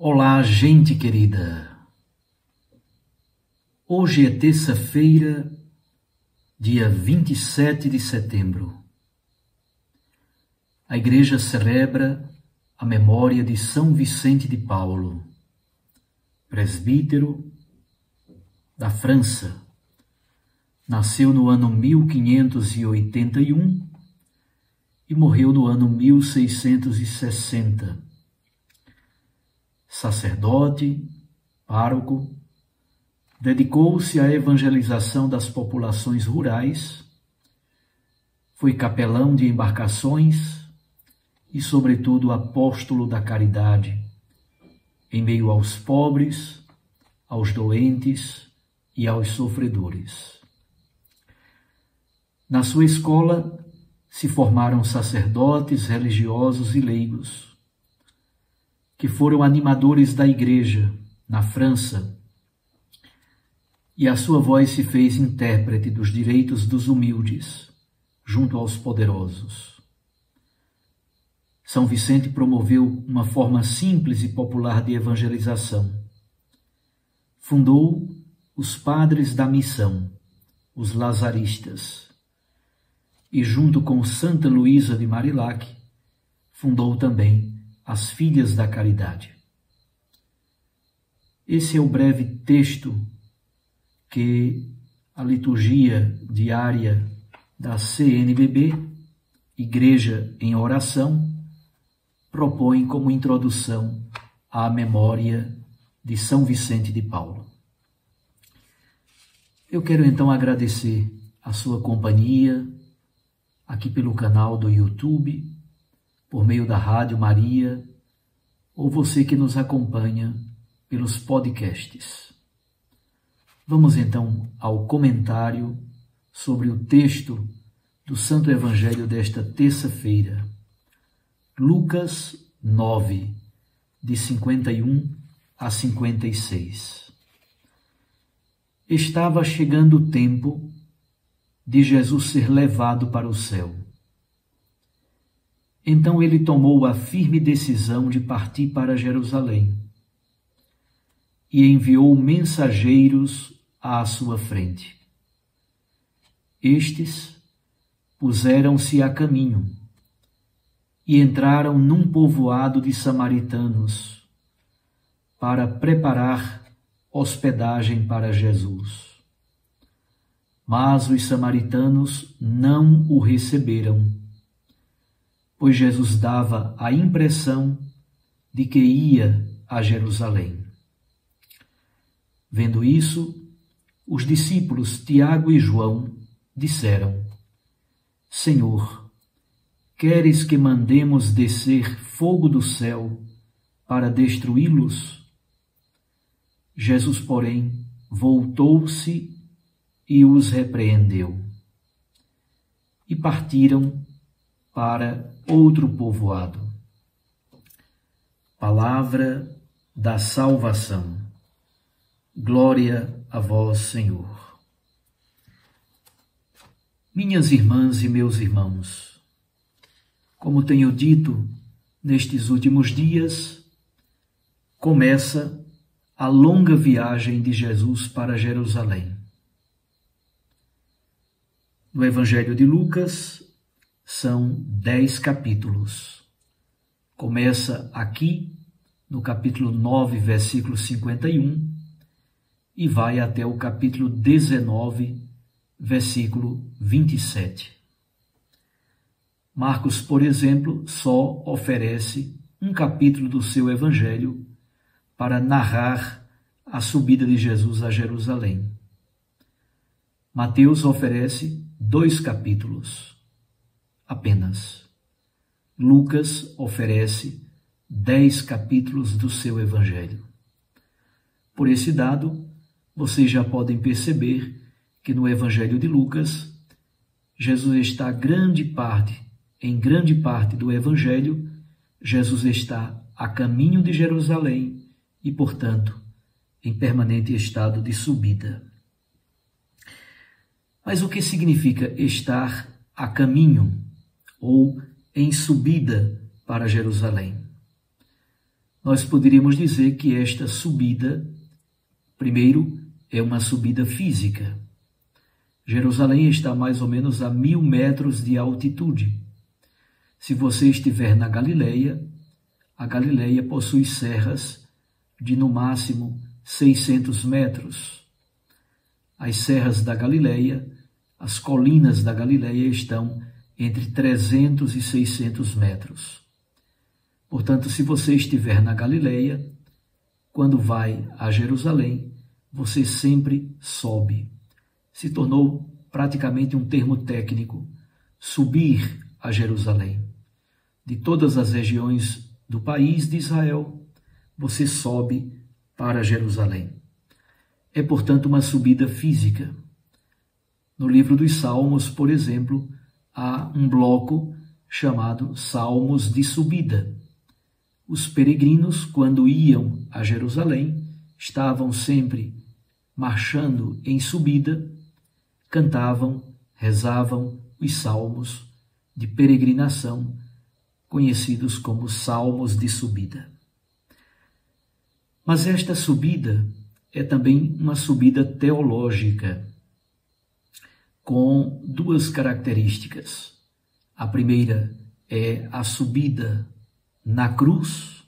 Olá, gente querida! Hoje é terça-feira, dia 27 de setembro. A Igreja celebra a memória de São Vicente de Paulo, presbítero da França. Nasceu no ano 1581 e morreu no ano 1660. Sacerdote, pároco, dedicou-se à evangelização das populações rurais, foi capelão de embarcações e, sobretudo, apóstolo da caridade, em meio aos pobres, aos doentes e aos sofredores. Na sua escola se formaram sacerdotes, religiosos e leigos, que foram animadores da Igreja na França, e a sua voz se fez intérprete dos direitos dos humildes, junto aos poderosos. São Vicente promoveu uma forma simples e popular de evangelização. Fundou os Padres da Missão, os Lazaristas, e junto com Santa Luísa de Marillac, fundou também as Filhas da Caridade. Esse é o breve texto que a liturgia diária da CNBB, Igreja em Oração, propõe como introdução à memória de São Vicente de Paulo. Eu quero então agradecer a sua companhia aqui pelo canal do YouTube, por meio da Rádio Maria, ou você que nos acompanha pelos podcasts. Vamos então ao comentário sobre o texto do Santo Evangelho desta terça-feira. Lucas 9, de 51 a 56. Estava chegando o tempo de Jesus ser levado para o céu. Então ele tomou a firme decisão de partir para Jerusalém e enviou mensageiros à sua frente. Estes puseram-se a caminho e entraram num povoado de samaritanos para preparar hospedagem para Jesus. Mas os samaritanos não o receberam, pois Jesus dava a impressão de que ia a Jerusalém. Vendo isso, os discípulos Tiago e João disseram: Senhor, queres que mandemos descer fogo do céu para destruí-los? Jesus, porém, voltou-se e os repreendeu. E partiram para outro povoado. Palavra da salvação. Glória a vós, Senhor. Minhas irmãs e meus irmãos, como tenho dito nestes últimos dias, começa a longa viagem de Jesus para Jerusalém. No Evangelho de Lucas, são 10 capítulos. Começa aqui, no capítulo 9, versículo 51, e vai até o capítulo 19, versículo 27. Marcos, por exemplo, só oferece um capítulo do seu Evangelho para narrar a subida de Jesus a Jerusalém. Mateus oferece 2 capítulos apenas. Lucas oferece 10 capítulos do seu Evangelho. Por esse dado, vocês já podem perceber que no Evangelho de Lucas, Jesus está em grande parte do Evangelho, Jesus está a caminho de Jerusalém e, portanto, em permanente estado de subida. Mas o que significa estar a caminho ou em subida para Jerusalém? nós poderíamos dizer que esta subida, primeiro, é uma subida física. Jerusalém está mais ou menos a 1.000 metros de altitude. Se você estiver na Galileia, a Galileia possui serras de no máximo 600 metros. As serras da Galileia, as colinas da Galileia estão entre 300 e 600 metros. Portanto, se você estiver na Galileia, quando vai a Jerusalém, você sempre sobe. Se tornou praticamente um termo técnico, subir a Jerusalém. De todas as regiões do país de Israel, você sobe para Jerusalém. É, portanto, uma subida física. No livro dos Salmos, por exemplo, há um bloco chamado Salmos de Subida. Os peregrinos, quando iam a Jerusalém, estavam sempre marchando em subida, cantavam, rezavam os salmos de peregrinação, conhecidos como Salmos de Subida. Mas esta subida é também uma subida teológica, com duas características. A primeira é a subida na cruz,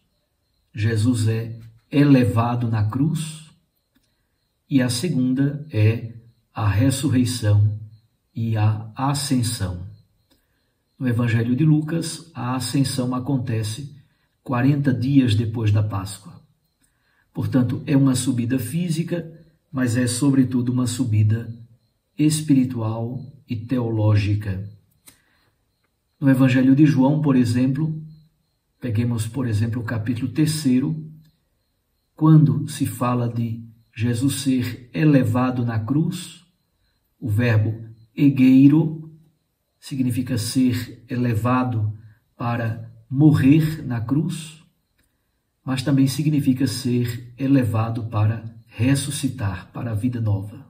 Jesus é elevado na cruz, e a segunda é a ressurreição e a ascensão. No Evangelho de Lucas, a ascensão acontece 40 dias depois da Páscoa. Portanto, é uma subida física, mas é sobretudo uma subida espiritual e teológica. No Evangelho de João, por exemplo, peguemos, por exemplo, o capítulo 3, quando se fala de Jesus ser elevado na cruz, o verbo egeiro significa ser elevado para morrer na cruz, mas também significa ser elevado para ressuscitar, para a vida nova.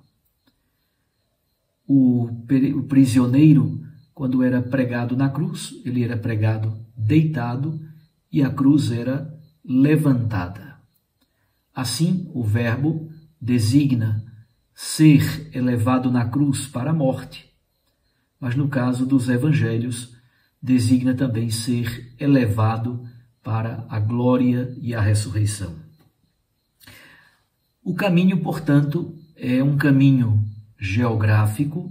O prisioneiro, quando era pregado na cruz, ele era pregado deitado e a cruz era levantada. Assim, o verbo designa ser elevado na cruz para a morte, mas no caso dos evangelhos, designa também ser elevado para a glória e a ressurreição. O caminho, portanto, é um caminho geográfico,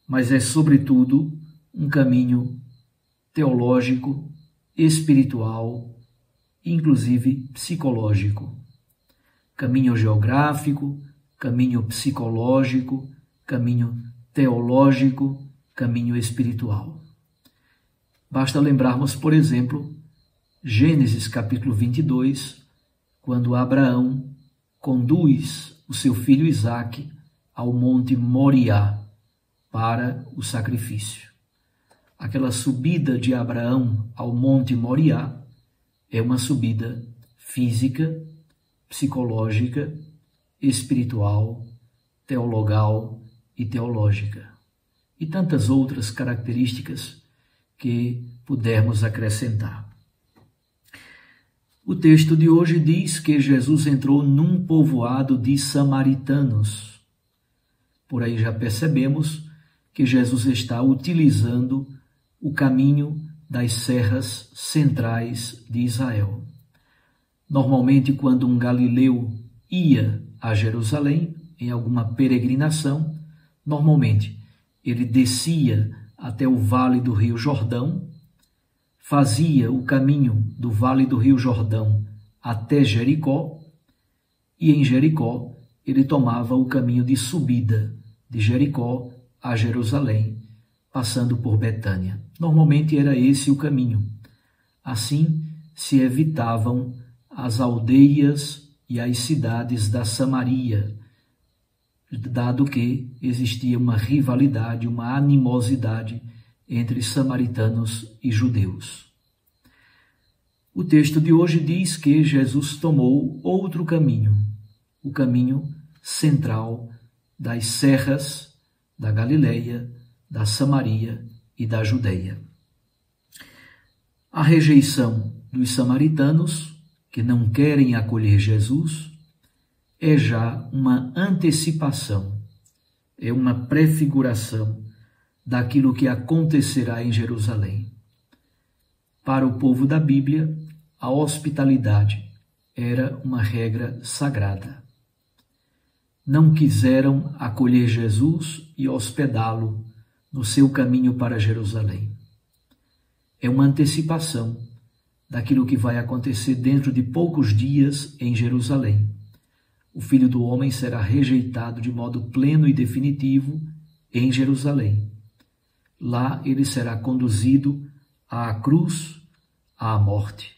mas é, sobretudo, um caminho teológico, espiritual, inclusive psicológico. Caminho geográfico, caminho psicológico, caminho teológico, caminho espiritual. Basta lembrarmos, por exemplo, Gênesis capítulo 22, quando Abraão conduz o seu filho Isaque ao monte Moriá para o sacrifício. Aquela subida de Abraão ao monte Moriá é uma subida física, psicológica, espiritual, teologal e teológica. E tantas outras características que pudermos acrescentar. O texto de hoje diz que Jesus entrou num povoado de samaritanos. Por aí já percebemos que Jesus está utilizando o caminho das serras centrais de Israel. Normalmente, quando um galileu ia a Jerusalém, em alguma peregrinação, normalmente ele descia até o vale do Rio Jordão, fazia o caminho do vale do Rio Jordão até Jericó, e em Jericó ele tomava o caminho de subida de Jericó a Jerusalém, passando por Betânia. Normalmente era esse o caminho. Assim se evitavam as aldeias e as cidades da Samaria, dado que existia uma rivalidade, uma animosidade entre samaritanos e judeus. O texto de hoje diz que Jesus tomou outro caminho, o caminho central das serras da Galileia, da Samaria e da Judeia. A rejeição dos samaritanos que não querem acolher Jesus, é já uma antecipação, é uma prefiguração daquilo que acontecerá em Jerusalém. Para o povo da Bíblia, a hospitalidade era uma regra sagrada. Não quiseram acolher Jesus e hospedá-lo no seu caminho para Jerusalém. É uma antecipação daquilo que vai acontecer dentro de poucos dias em Jerusalém. O Filho do Homem será rejeitado de modo pleno e definitivo em Jerusalém. Lá ele será conduzido à cruz, à morte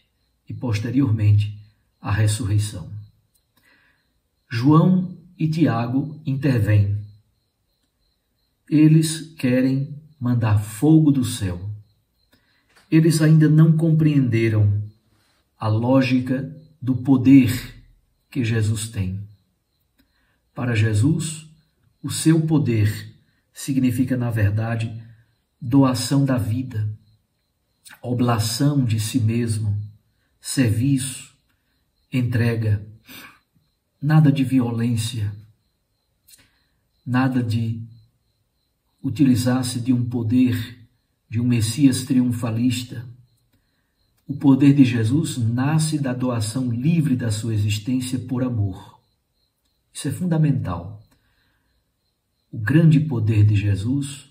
e, posteriormente, à ressurreição. João e Tiago intervêm. Eles querem mandar fogo do céu. Eles ainda não compreenderam a lógica do poder que Jesus tem. Para Jesus, o seu poder significa, na verdade, doação da vida, oblação de si mesmo, serviço, entrega, nada de violência, nada de utilizar-se de um poder, de um Messias triunfalista. O poder de Jesus nasce da doação livre da sua existência por amor. Isso é fundamental. O grande poder de Jesus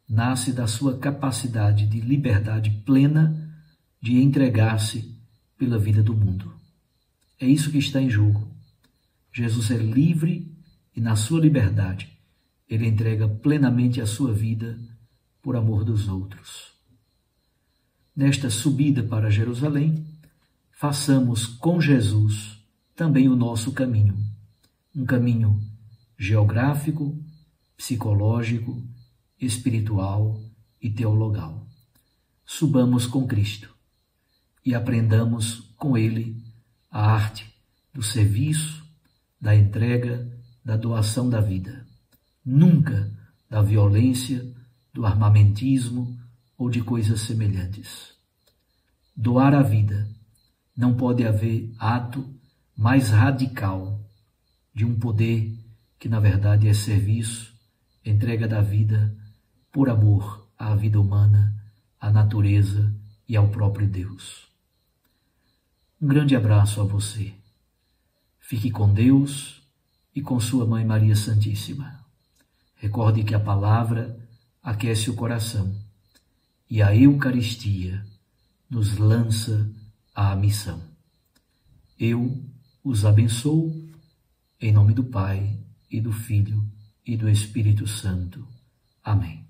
nasce da sua capacidade de liberdade plena de entregar-se pela vida do mundo. É isso que está em jogo. Jesus é livre e, na sua liberdade, ele entrega plenamente a sua vida por amor dos outros. Nesta subida para Jerusalém, façamos com Jesus também o nosso caminho. Um caminho geográfico, psicológico, espiritual e teologal. Subamos com Cristo e aprendamos com Ele a arte do serviço, da entrega, da doação da vida. Nunca da violência, do armamentismo ou de coisas semelhantes. Doar a vida. Não pode haver ato mais radical de um poder que, na verdade, é serviço, entrega da vida por amor à vida humana, à natureza e ao próprio Deus. Um grande abraço a você. Fique com Deus e com sua Mãe Maria Santíssima. Recorde que a palavra aquece o coração e a Eucaristia nos lança à missão. Eu os abençoo em nome do Pai e do Filho e do Espírito Santo. Amém.